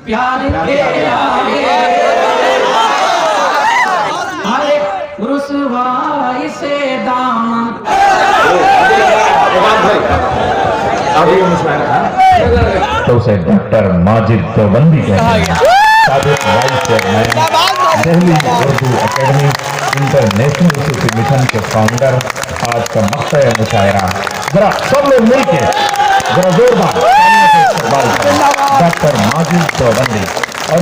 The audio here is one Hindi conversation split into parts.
प्यार के आगे रुसवाई से दामन तो उसे डॉक्टर माजिद देवबंदी कहते हैं, साबिक vice chairman Delhi Urdu academy international university mission के फाउंडर। आज का मकसद मुशायरा, जरा सब लोग मिलकर जरा जोरदार डॉक्टर माजिद देवबंदी। और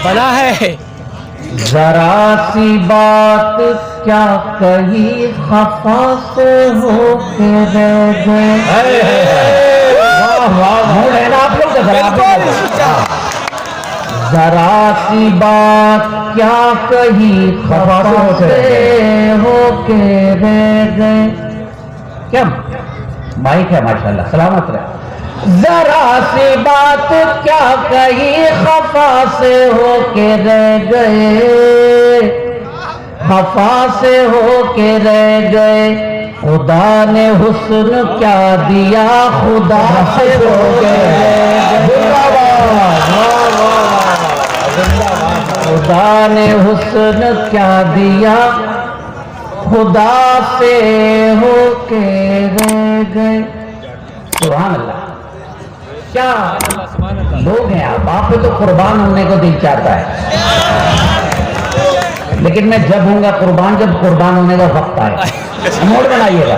बना है जरा सी बात क्या कही खफा से हो के रह गए। जरा सी बात क्या कही खफा से हो के रह गए। क्या माइक है माशाल्लाह, सलामत रहे। जरा सी बात क्या कही खफा से हो के रह गए, खफा से हो के रह गए। खुदा ने हुस्न क्या दिया, खुदा से हो गए। खुदा ने हुस्न क्या दिया, खुदा से हो के रह गए। सुभान अल्लाह, क्या लोग हैं आप। बाप पे तो कुर्बान होने को दिल चाहता है, लेकिन मैं जब हूंगा कुर्बान जब कुर्बान होने का वक्त आए। मोड़ बनाइएगा।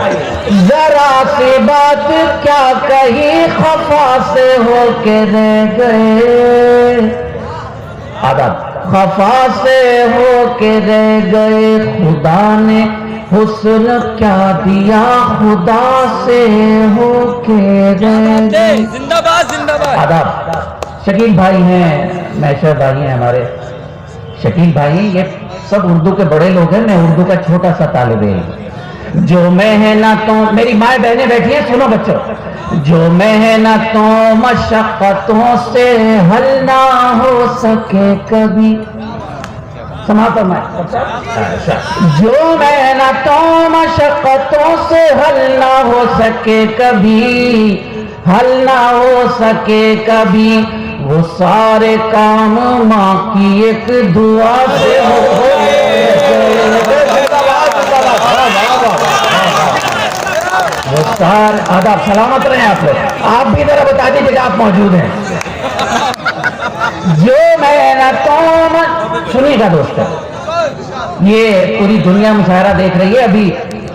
जरा सी बात क्या कही खफा से हो के रह गए, आदाब खफा से हो के रह गए। खुदा ने हुस्न क्या दिया, खुदा से हो के रह गए। जिंदाबाद जिंदाबाद। आदाब शकील भाई हैं, मैशर भाई हैं हमारे। शकील भाई ये सब उर्दू के बड़े लोग हैं, मैं उर्दू का छोटा सा तालिब इल्म। जो मेहनतों, मेरी माए बहनें बैठी हैं, सुनो बच्चों। जो मेहनतों मशक्कतों से हल ना हो सके कभी, समाप्त मैं। जो मेहनतों मशक्कतों से हल ना हो सके कभी, हल ना हो सके कभी, वो सारे काम माँ की एक दुआ से हो गए। वो सारे आदाब, सलामत रहे आप लोग। आप भी जरा बता दीजिए कि आप मौजूद हैं। जो मेहनतों, सुनिएगा दोस्तों, ये पूरी दुनिया मुशायरा देख रही है। अभी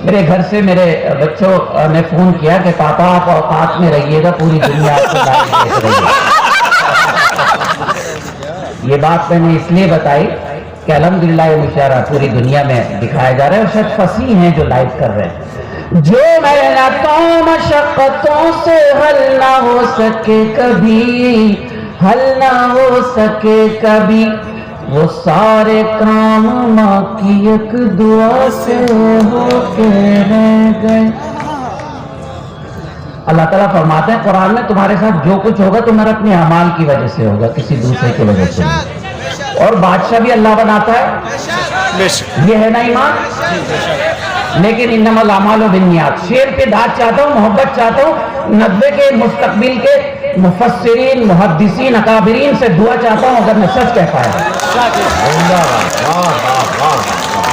मेरे घर से मेरे बच्चों ने फोन किया कि पापा आप औकात में रहिएगा, पूरी दुनिया आपको लाइव देख रही है। ये बात मैंने इसलिए बताई कि अल्हम्दुलिल्लाह ये मुशायरा पूरी दुनिया में दिखाया जा रहा है और शायद फसी हैं जो लाइव कर रहे हैं। जो मेहनतों मशक्कतों से हल ना हो सके कभी, हल ना हो सके कभी, वो सारे काम माँ की एक दुआ से हो के रह गए। अल्लाह ताला फरमाते हैं कुरान में, तुम्हारे साथ जो कुछ होगा तुम्हारे अपने अमाल की वजह से होगा, किसी दूसरे की वजह से नहीं। और बादशाह भी अल्लाह बनाता है, ये है ना ईमान। लेकिन इन्नमल अमालु बिन्नियात, शेर पे दाद चाहता हूँ, मोहब्बत चाहता हूँ, नब्बे के मुस्तकबिल के मुफस्सिरीन मुहद्दिसीन अकाबिरीन से दुआ चाहता हूँ अगर मैं सच कह पाया।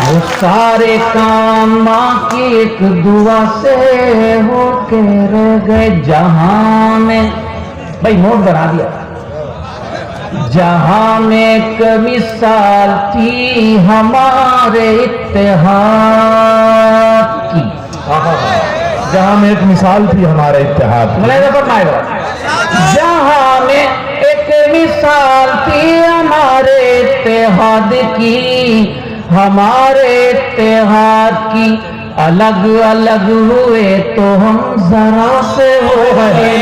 वो सारे काम माँ की एक दुआ से हो के रह गए। जहां में, भाई नोट बना दिया, जहां में एक मिसाल थी हमारे इत्तेहाद की, जहां में एक मिसाल थी हमारे इत्तेहाद की। जहां में एक मिसाल थी हमारे इत्तेहाद की, हमारे इत्तेहाद की, अलग अलग हुए तो हम जरा से हो गए।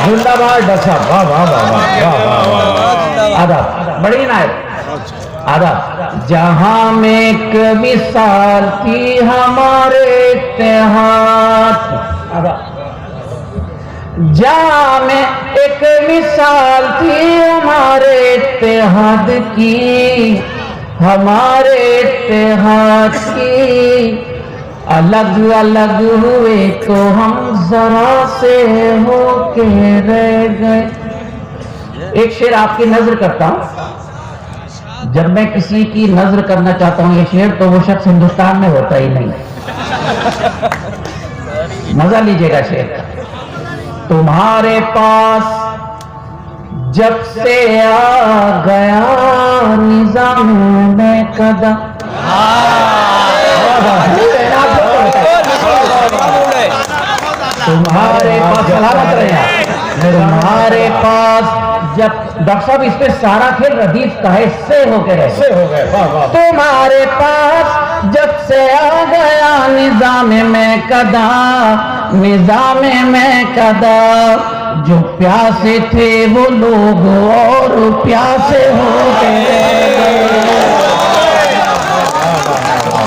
जिंदाबाद डॉक्टर साहब, वाह वाह वाह वाह वाह वाह। आदाब, बड़ी नायक। आधा जहां में एक मिसाल थी हमारे इत्तेहाद, आधा जहां में एक मिसाल थी हमारे इत्तेहाद की, हमारे इत्तेहाद की, अलग अलग हुए तो हम जरा से होके रह गए। एक शेर आपकी नजर करता हूं, जब मैं किसी की नजर करना चाहता हूं ये शेर, तो वो शख्स हिंदुस्तान में होता ही नहीं। मजा लीजिएगा शेर का। तुम्हारे पास जब से आ गया निजाम में कदम, तुम्हारे पास सलामत रहे, तुम्हारे पास जब डॉक्टर साहब इस पे सारा खेल रदीफ का है, से होके रहे, से हो गए। तुम्हारे पास जब से आ गया निजाम में कदा, निजाम में कदा, जो प्यासे थे वो लोग और प्यासे हो गए,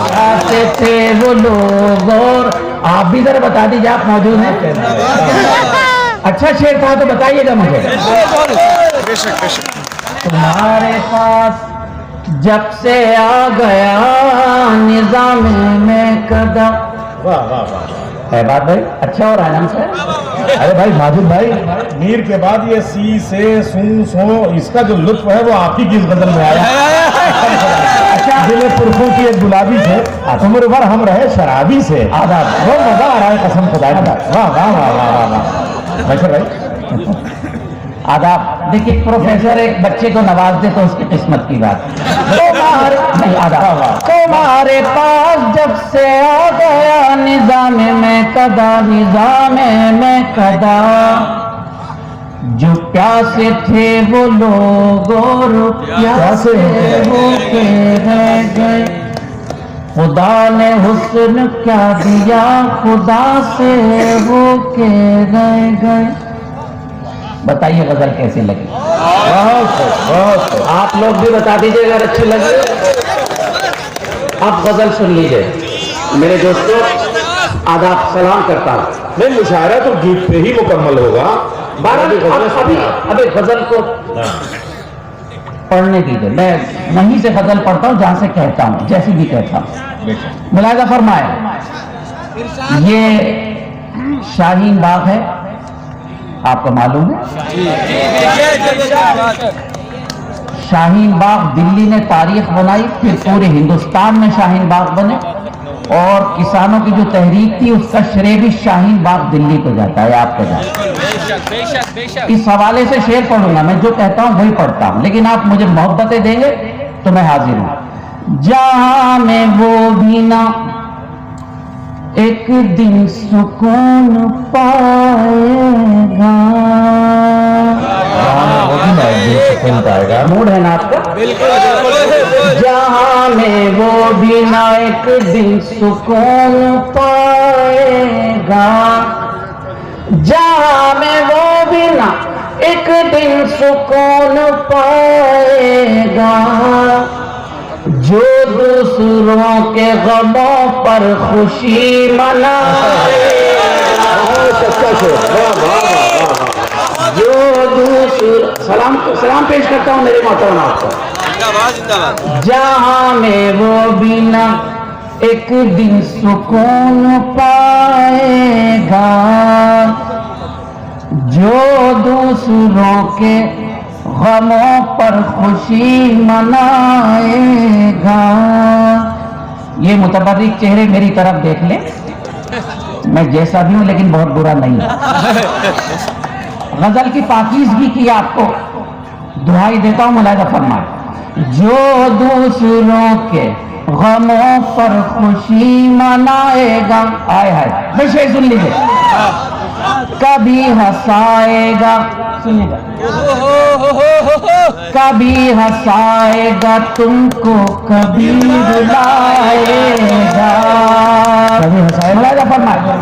प्यासे थे वो लोग और। आप भी जरा बता दीजिए, आप मौजूद हैं। अच्छा शेर था तो बताइएगा मुझे। तुम्हारे पास जब से आ गया निजाम में कदम। वाह वाह वाह, है बात भाई, अच्छा हो रहा है नाम से। अरे भाई माजिद भाई, मीर के बाद ये सी से सू सो, इसका जो लुत्फ है वो आप ही की इस गजल में आया। अच्छा, दिले पुरखों की एक गुलाबी से उम्र भर हम रहे शराबी से, आदाब, वो मजा आ रहा है कसम खुदा का। वाह वाह वाह वाह वाह वाह भाई आदाब। देखिए प्रोफेसर एक बच्चे को नवाज दे तो उसकी किस्मत की बात। तुम्हारे नहीं आदाब, तुम्हारे पास जब से आ गया निजाम में कदा, निजाम में कदा, जो प्यासे थे वो लोग और प्यासे होके रह गए। खुदा ने हुस्न क्या दिया, खुदा से होके रह गए। बताइए गजल कैसी लगी? आप लोग भी बता दीजिए अगर अच्छी लगी। अब गजल सुन लीजिए मेरे दोस्तों, आदाब सलाम करता हूँ। नहीं, मुशायरा तो गीत पे ही मुकम्मल होगा। अभी गजल को पढ़ने दीजिए, मैं वहीं से गजल पढ़ता हूँ जहां से कहता हूँ, जैसी भी कहता हूँ। मुलाहिजा फरमाए, ये शाहीन बाग है, आपको मालूम है। शाहीन बाग दिल्ली ने तारीख बनाई, फिर पूरे हिंदुस्तान में शाहीन बाग बने, और किसानों की जो तहरीक थी उसका श्रेय भी शाहीन बाग दिल्ली को जाता है, आपको जाता है। इस हवाले से शेर पढ़ूंगा, मैं जो कहता हूं वही पढ़ता हूं, लेकिन आप मुझे मोहब्बतें देंगे तो मैं हाजिर हूं। जहां में वो भी ना एक दिन सुकून पाएगा, मूड है ना आपका? जहां में वो भी ना एक दिन सुकून पाएगा, जहां में वो भी ना एक दिन सुकून पाएगा, जो दूसरों के गमों पर खुशी मनाएगा, जो दूसरों सलाम पेश करता हूं मेरे मोहतरम आपको। जहां में वो बिना एक दिन सुकून पाएगा, जो दूसरों के गमों पर खुशी मनाएगा। ये मुतबर्रिक चेहरे मेरी तरफ देख ले, मैं जैसा भी हूं लेकिन बहुत बुरा नहीं। गजल की पाकीज़गी की आपको दुआई देता हूं, मुलाहिजा फरमाए। जो दूसरों के गमों पर खुशी मनाएगा, आए हाय मैं शेर सुन लीजिए, कभी हंसाएगा, सुनिएगा, कभी हंसाएगा तुमको, कभी रुलाएगा, कभी हंसाएगा फरमाएगा,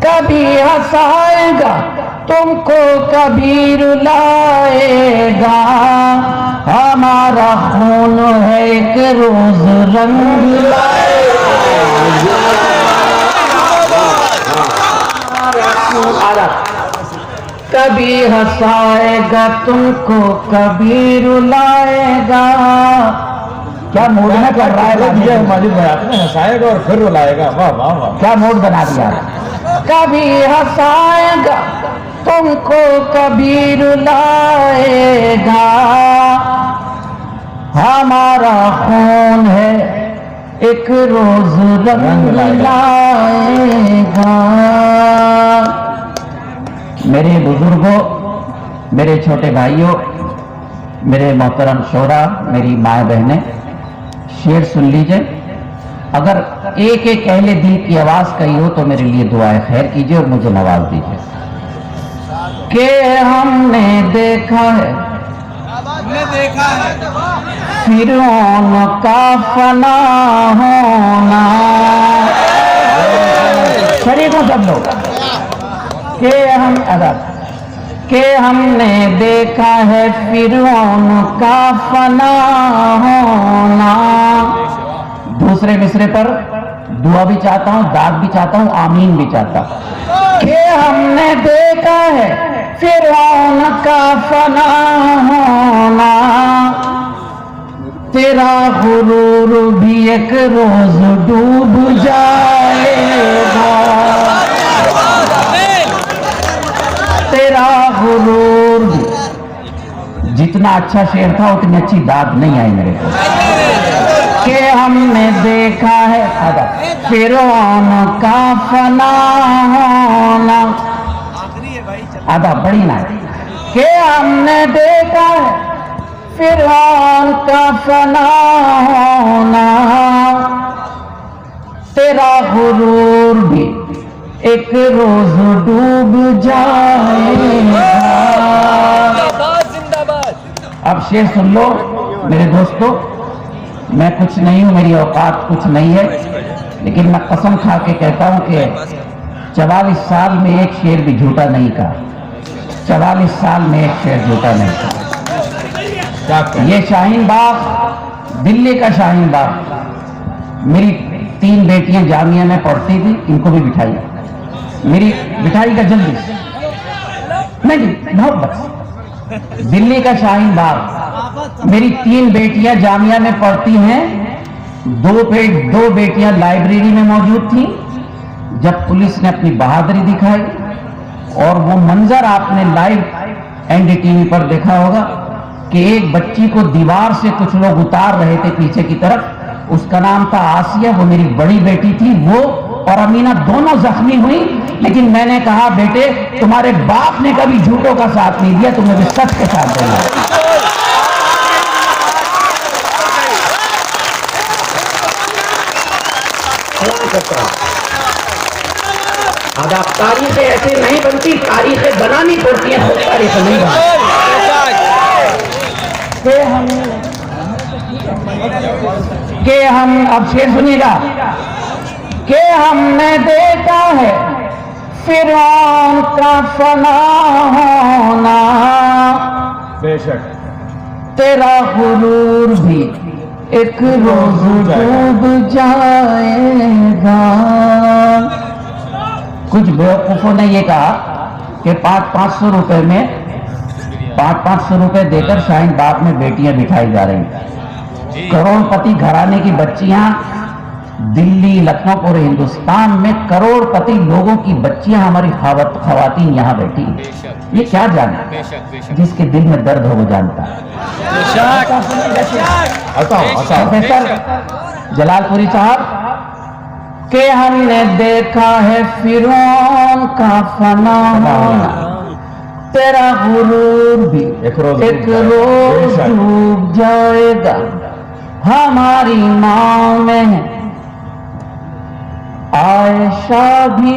कभी हंसाएगा तुमको, कभी रुलाएगा, हमारा हमारा खून है एक रोज रंग लाएगा, कभी हंसाएगा तुमको कभी रुलाएगा। क्या मूड में कर रहा है माजिद भाई, आपने हंसाएगा और फिर रुलाएगा। वाह वाह वाह, क्या मूड बना दिया। कभी हंसाएगा तुमको कभी रुलाएगा, हमारा खून है एक रोज रंग लाएगा। मेरे बुजुर्गों, मेरे छोटे भाइयों, मेरे मोहतरम शोहरा, मेरी माँ बहनें, शेर सुन लीजिए। अगर एक एक अहले दिल की आवाज कही हो तो मेरे लिए दुआए खैर कीजिए और मुझे नवाज दीजिए। कि हमने देखा है फिरौन का फना होना। शरीफ हो सब लोग। कि हमने देखा है फिरौन का फना होना। दूसरे मिसरे पर दुआ भी चाहता हूं, दाद भी चाहता हूं, आमीन भी चाहता हूं। कि हमने देखा है फिरौन का फना होना, तेरा गुरूर भी एक रोज डूब जाएगा। तेरा गुरूर भी, जितना अच्छा शेर था उतनी अच्छी दाद नहीं आई मेरे को। कि हमने देखा है फिरौन का फना होना, आधा बड़ी ना। कि हमने देखा है फिरौन का फना होना, तेरा गुरूर भी एक रोज डूब जाएगा। अब शेर सुन लो मेरे दोस्तों। मैं कुछ नहीं हूं, मेरी औकात कुछ नहीं है, लेकिन मैं कसम खा के कहता हूं कि 44 साल में एक शेर भी झूठा नहीं कहा। 44 साल में एक शेर झूठा नहीं कहा। ये शाहीन बाग, दिल्ली का शाहीन बाग। मेरी 3 बेटियां जामिया में पढ़ती थी, इनको भी बिठाई। मेरी बिठाई का जल्दी नहीं, मोहब्बत। दिल्ली का शाहीन बाग, मेरी 3 बेटियां जामिया में पढ़ती हैं। 2 बेटियां लाइब्रेरी में मौजूद थी जब पुलिस ने अपनी बहादुरी दिखाई। और वो मंजर आपने लाइव एनडीटीवी पर देखा होगा कि एक बच्ची को दीवार से कुछ लोग उतार रहे थे पीछे की तरफ। उसका नाम था आसिया, वो मेरी बड़ी बेटी थी। वो और अमीना दोनों जख्मी हुई, लेकिन मैंने कहा बेटे तुम्हारे बाप ने कभी झूठों का साथ नहीं दिया, तुम्हें भी सच के साथ देना। अब तारीखें ऐसे नहीं बनती, तारीखें बनानी पड़ती हैं, खुद तारीखें नहीं बनती। कि हम अब शेर सुनिएगा। कि हमने देखा है फिरौन का फना होना, बेशक तेरा गुरूर भी एक रोज डूब जाएगा। कुछ बेवकूफों ने ये कहा कि 500 रुपए में 500 रुपए देकर शाहीन बाग में बेटियां बिठाई जा रही। करोड़पति घराने की बच्चियां दिल्ली, लखनऊ, पूरे हिंदुस्तान में करोड़पति लोगों की बच्चियां, हमारी खवातीन यहाँ बैठी। ये क्या जाने, जिसके दिल में दर्द हो वो जानता है। प्रोफेसर जलालपुरी साहब, कि हमने देखा है फिरौन का फना होना, तेरा गुरूर भी एक रोज डूब जाएगा। हमारी माँ में आयशा भी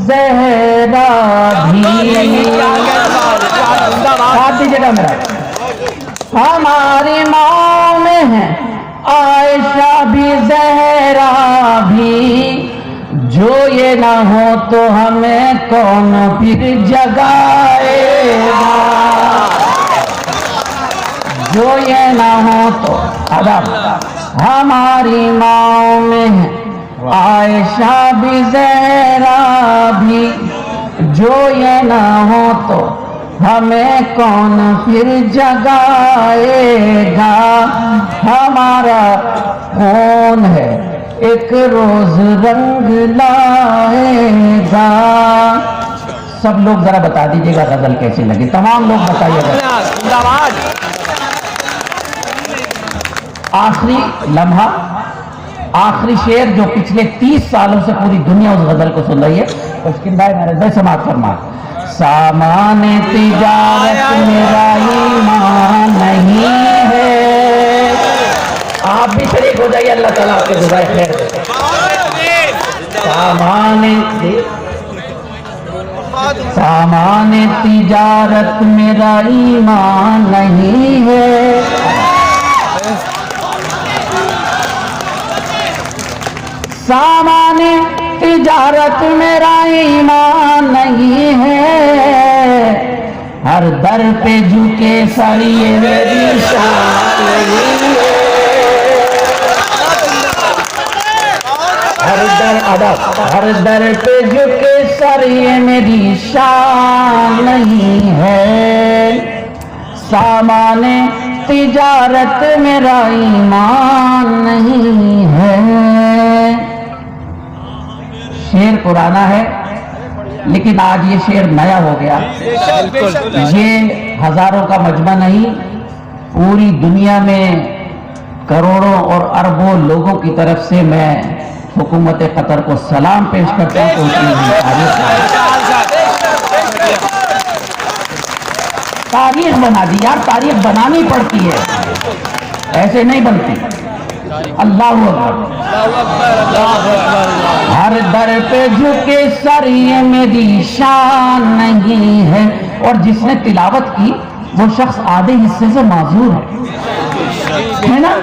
ज़हरा भी, साथ दीजिएगा मेरा। हमारी माँ में है आयशा भी ज़हरा भी, जो ये ना हो तो हमें कौन फिर जगाएगा। जो ये ना हो तो अदब हमारी माओ में है आयशा भी ज़हरा भी, जो ये ना हो तो हमें कौन फिर जगाएगा, हमारा खून है एक रोज रंग लाएगा। सब लोग जरा बता दीजिएगा गजल कैसी लगी, तमाम लोग बताइएगा। जिंदाबाद। आखिरी लम्हा, आखिरी शेर जो पिछले 30 सालों से पूरी दुनिया उस गजल को सुन रही है, उसकी भाई मेरे समाज फरमा। सामान तिजारत मेरा ईमान नहीं है। आप भी शरीक हो जाइए, अल्लाह ताला आपके गुज़ारे खैर दे। सामान तिजारत मेरा ईमान नहीं है। सामान तिजारत मेरा ईमान नहीं है। हर दर पे झुके साड़ी ये मेरी शान नहीं है। हर दर अदब, हर दर पे झुके साड़ी ये मेरी शान नहीं है। सामान तिजारत मेरा ईमान नहीं है। शेर पुराना है लेकिन आज ये शेर नया हो गया। ये हजारों का मजमा नहीं, पूरी दुनिया में करोड़ों और अरबों लोगों की तरफ से मैं हुकूमत कतर को सलाम पेश करता हूं। तारीख बना दी यार, तारीख बनानी पड़ती है, ऐसे नहीं बनती। अल्लाह अकबर। हर दर पे झुके सर ये मेरी शान नहीं है। और जिसने तिलावत की वो शख्स आधे हिस्से से माजूर है ना।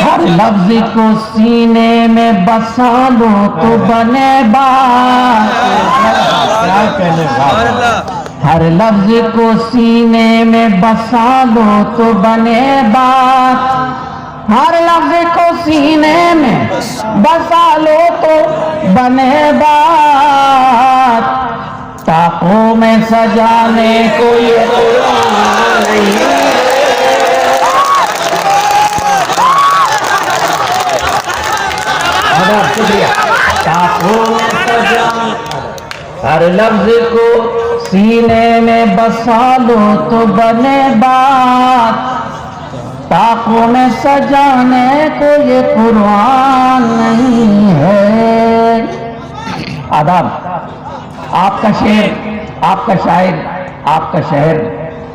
हर लफ्ज को सीने में बसा लो तो बने बात। हर लफ्ज को सीने में बसा लो तो बने बात। हर लफ्ज को सीने में बसा लो तो बने बात। ताकों में सजाने को ये कुरान नहीं है। शुक्रिया। ताकों में सजाने, हर लफ्ज को सीने में बसा लो तो बने बात। ताकों में सजाने को ये कुरान नहीं है। आदाब। आपका शेर, आपका शायर, आपका शहर,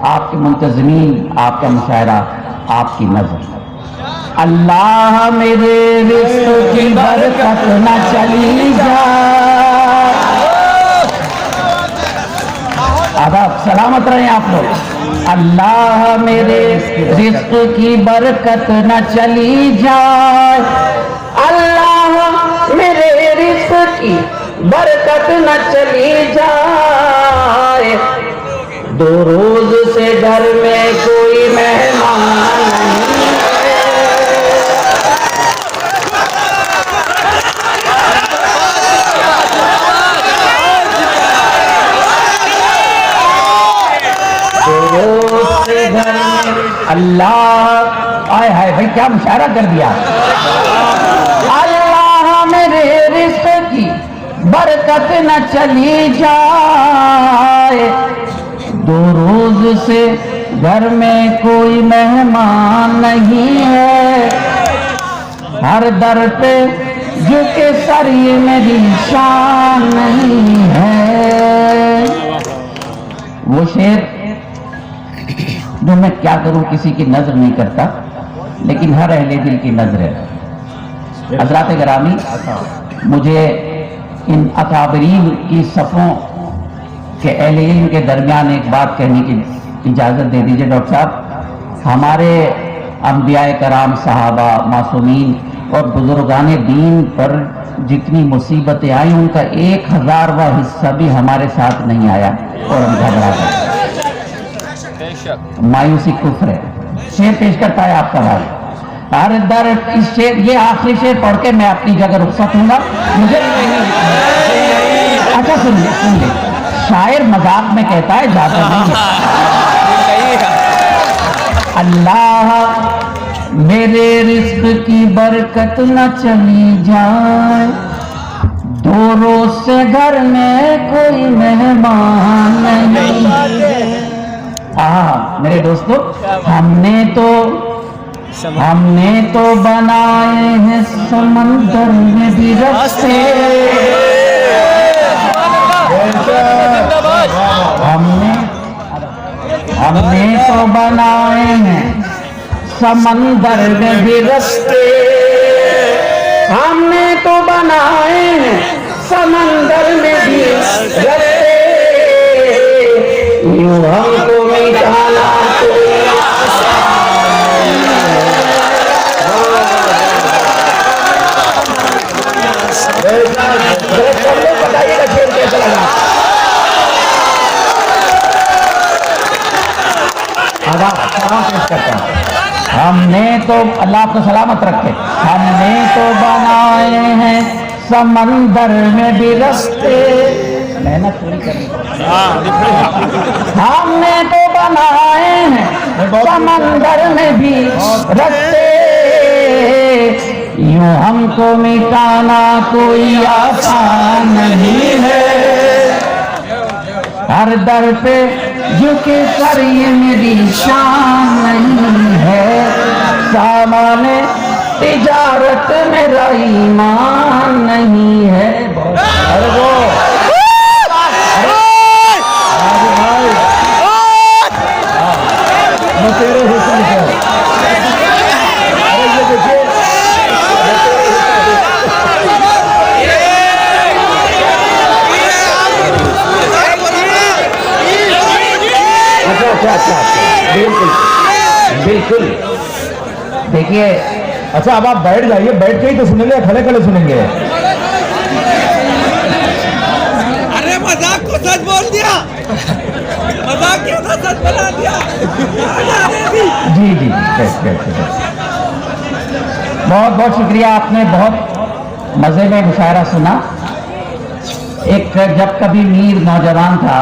आपके मुंतज़मीन, आपका मुशायरा, आपकी नज़र। अल्लाह मेरे रिज़्क़ की बरकत न चली जाए। आदाब, सलामत रहे आप लोग। अल्लाह मेरे रिज़्क़ की बरकत न चली जाए। अल्लाह मेरे रिज़्क़ की बरकत न चली जाए। 2 रोज से घर में कोई मेहमान नहीं है। 2 रोज से घर में अल्लाह आए हाय भाई क्या मुशायरा कर दिया। अल्लाह मेरे रिज़्क़ की बरकत न चली जाए। 2 रोज से घर में कोई मेहमान नहीं है। हर दर पे झुके सर ये मेरी शान नहीं है। वो शेर जो मैं क्या करूं किसी की नजर नहीं करता, लेकिन हर अहले दिल की नजर है। हज़रात गिरामी, मुझे इन अकाबरीन की सफ़ों के अहले इल्म के दरमियान एक बात कहने की इजाज़त दे दीजिए डॉक्टर साहब। हमारे अंबियाए कराम, सहाबा, मासूमीन और बुजुर्गाने दीन पर जितनी मुसीबतें आई उनका 1000वां हिस्सा भी हमारे साथ नहीं आया और हम घबरा गए। मायूसी कुफ्र है। शेर पेश करता है आपका भाई। हर दर इस शेर, ये आखिरी शेर पढ़ के मैं अपनी जगह रुखसत हूँगा। मुझे अच्छा सुनिए सुनिए, शायर मजाक में कहता है, जाता नहीं। अल्लाह मेरे रिस्क की बरकत न चली जाए, दो रोज से घर में कोई मेहमान नहीं। मेरे दोस्तों, हमने तो बनाए हैं समंदर में भी रास्ते, हमने तो बनाए हैं समंदर में भी रास्ते, हमने तो बनाए हैं समंदर में भी रास्ते, यूं हमको मिटाना कोई बताइएगा शेर कैसा लगा। हमने तो, अल्लाह आपको सलामत रखे, हमने तो बनाए हैं समंदर में भी रास्ते, मेहनत पूरी करनी, हमने तो बनाए हैं समंदर में भी रास्ते, यूं हमको मिटाना कोई आसान नहीं है, हर दर पे झुके सर ये मेरी शान नहीं है, सामाने तिजारत मेरा ईमान नहीं है। अरे वो तेरे हुस्न से, अरे ये देखिए, अच्छा, बिल्कुल देखिए। अच्छा, अब आप बैठ जाइए, बैठ के ही तो सुनेंगे, खड़े खड़े सुनेंगे। अरे मजाक को सच बोल दिया, मजाक किया था सच बना दिया। जी बहुत बहुत शुक्रिया, आपने बहुत मजे में मुशायरा सुना। एक जब कभी मीर नौजवान था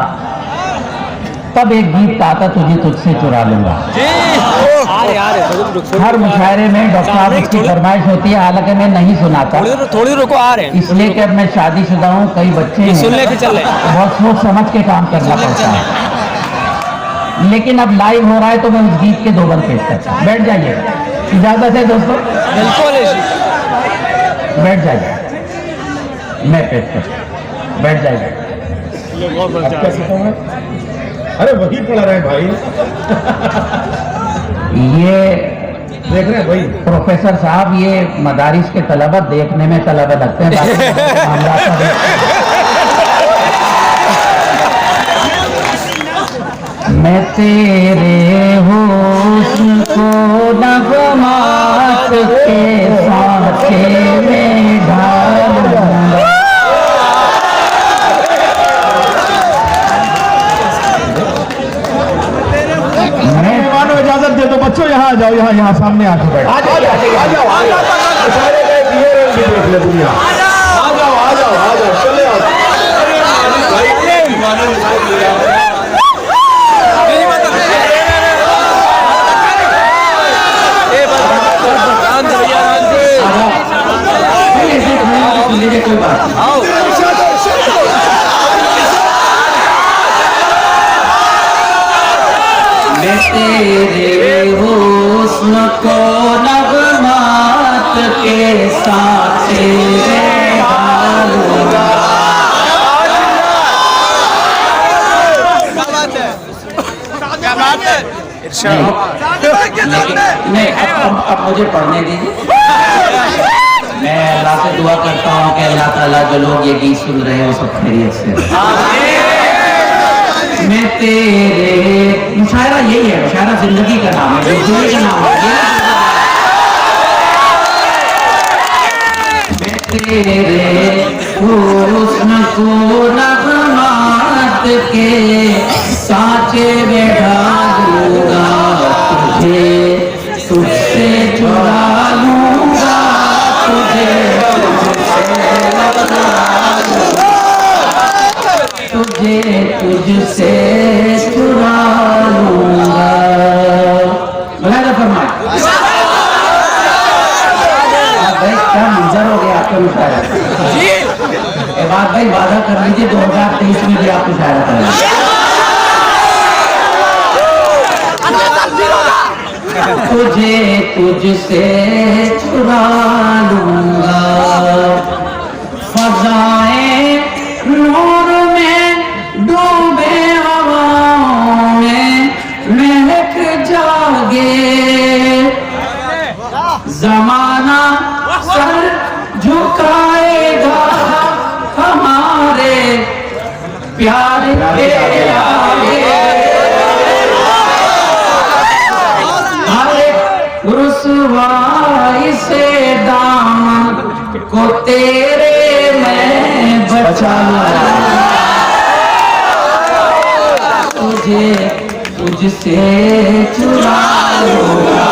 तब एक गीत था, तुझे तुझसे चुरा लूंगा। हर मुशायरे में डॉक्टर साहब की फरमाइश होती है, हालांकि मैं नहीं सुनाता, थोड़ी रुको, आ रहे हैं, इसलिए कि अब मैं शादीशुदा हूँ, कई बच्चे हैं, सुन ले के चल रहे हैं, बहुत सोच समझ के काम करना पड़ता है। लेकिन अब लाइव हो रहा है तो मैं उस गीत के 2 बंद पेश करता हूँ। बैठ जाइए, इजाजत है दोस्तों, बिल्कुल बैठ जाइए, मैं पेश करता हूँ, बैठ जाइए। अरे वही पढ़ा रहे हैं भाई, ये देख रहे हैं भाई प्रोफेसर साहब, ये मदारिस के तलबा देखने में तलबा लगते हैं, मामला मैं तेरे हुस्न को नगमात के सांचे में ढालूंगा, इजाजत दे दो बच्चों, यहाँ आ जाओ, यहाँ सामने आके बैठो, आ जाओ, दुनिया, आ जाओ, चले आओ। कोई बात मैं तेरे हुस्न को नगमात के सांचे में ढालूंगा। क्या बात है, नहीं, अब मुझे पढ़ने दीजिए। मैं अल्लाह से दुआ करता हूँ कि अल्लाह ताला जो लोग ये गीत सुन रहे हैं वो सब खैरियत से। मैं तेरे, मुशायरा यही है, मुशायरा जिंदगी का नाम है, जिंदगी का नाम है। मैं तेरे हुस्न को नगमात के सांचे में ढालूंगा, तुझे तुझसे चुरा लूंगा, तुझे तुझे तुझसे चुरा लूंगा। बुलाना फरमाए। भाई क्या मंजर हो गया आपका मुशायरा। बात भाई वादा कर लीजिए 2023 में भी आप मुशायरा करेंगे। तुझे तुझसे चुरा लूंगा, फजाएं नूर में डूबे हवाओं में महक जागे, जमाना सर झुकाएगा हमारे प्यार के आगे। रुसवाई से दामन को तेरे मैं बचा तुझे तुझसे चुरा लूंगा।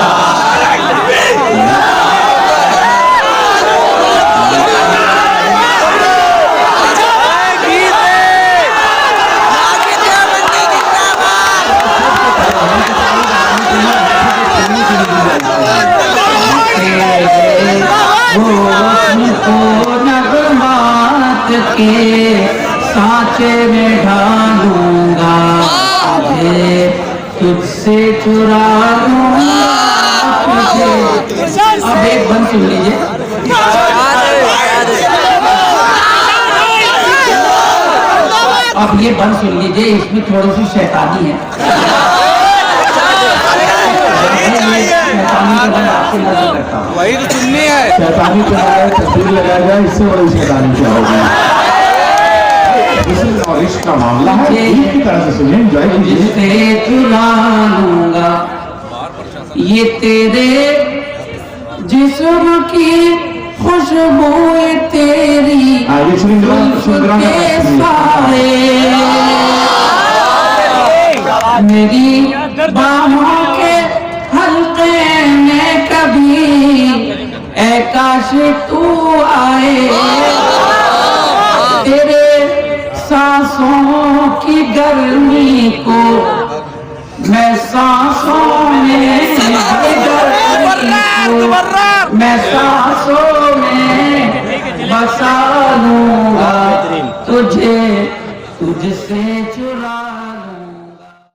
नगमात के सांचे में ढालूंगा, तुझे तुझसे चुरा लूंगा, तुझे। अब एक बंद सुन लीजिए। अब ये बंद सुन लीजिए, इसमें थोड़ी सी शैतानी है। वही तो सुननी है। शैतानी चलाया तस्वीर लगाया जाए, इससे बड़ी शैतानी क्या होगी। इसी नॉलेज का मामला है, एक ही तरह से सुनिए, एंजॉय कीजिए। तुझसे चुरा लूंगा ये तेरे जिस्म की खुशबू तेरी के साए, मेरी बाहों के हल्के में कभी ऐ काश तू आए, तेरे सांसों की गर्मी को मैं सांसों में मैं सांसों में बसा लूंगा, तुझे तुझसे चुरा